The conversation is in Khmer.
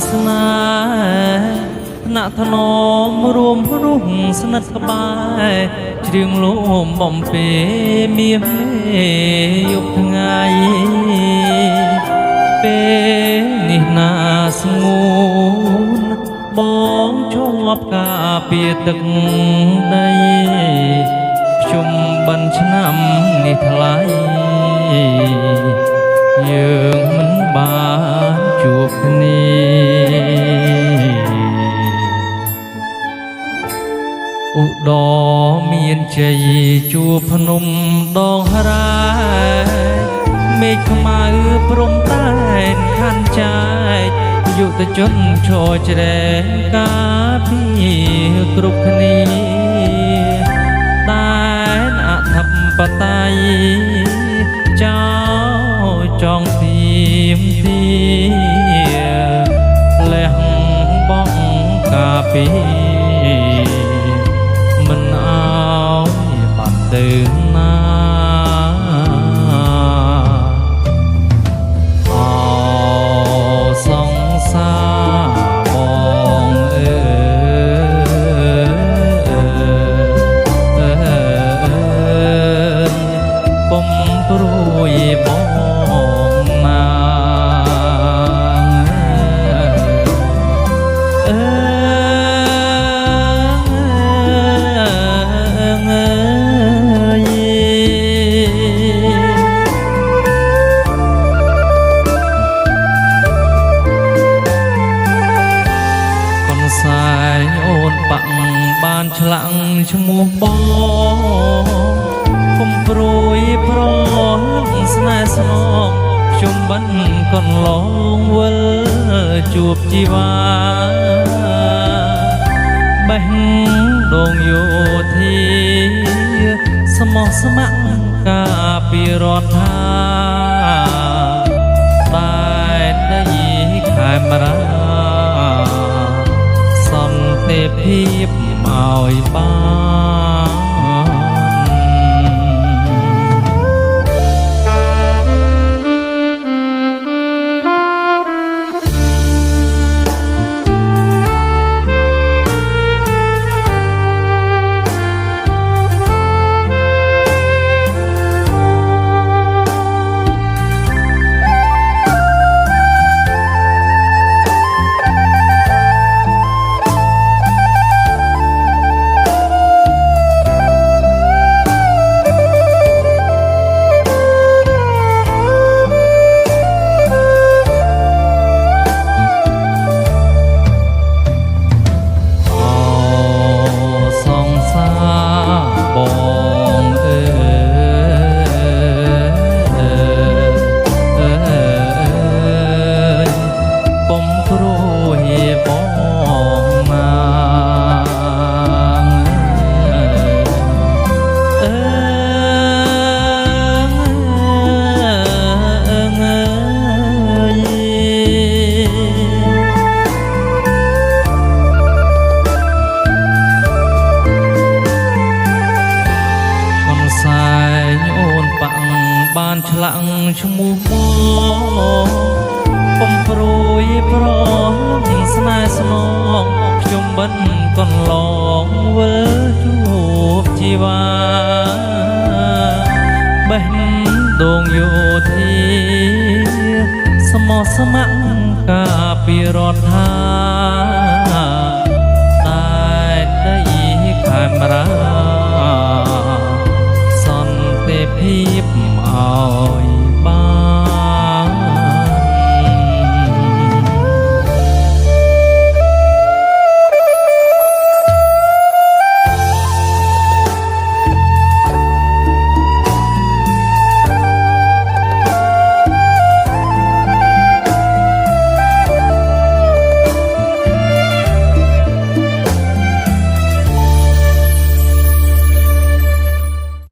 ស្នេហ៍ណៈថ្នមរួមរុះស្និទ្ធក្បែរជ្រៀងលោមបំពេមាសយប់ថ្ងៃពេលនេះណាស្ងួនបងជាប់ការពារទឹកដីខ្ញុំបានឆ្នាំនេះថ្លៃយើងមិនបានជួបគ្នាឧត្តមមានជ័យជួបភ្នំដងរ៉ែមេឃខ្មៅព្រំតែនខាន់ចែកយុទ្ធជនឈរជ្រែងការពីគ្រប់គ្នាតែនអធិបតេយ្យចោចង់ទៀមទាលះបងការពីមិនអោយបាត់ទៅណាអោសង្សារបងអើពុំព្រួយបងណាបានឆ្លាក់ឈ្មោះបងគុំព្រួយប្រងស្នេហ៍ស្នងខ្ញុំបានកន្លងវិលជួបជីវ៉ាបេះដូងយោធាស្មោះស្ម័គ្រការពីរដ្ឋាតែដីខេមរាសន្តិភាពឲ្យបានបានឆ្លាក់ឈ្មោះបងពុំព្រួយប្រងស្នេហ៍ស្នងខ្ញុំបានកន្លងវិលជួបជីវ៉ាបេះដូងយោធាស្មោះស្ម័គ្រការពីរដ្ឋាតែដីខេមរា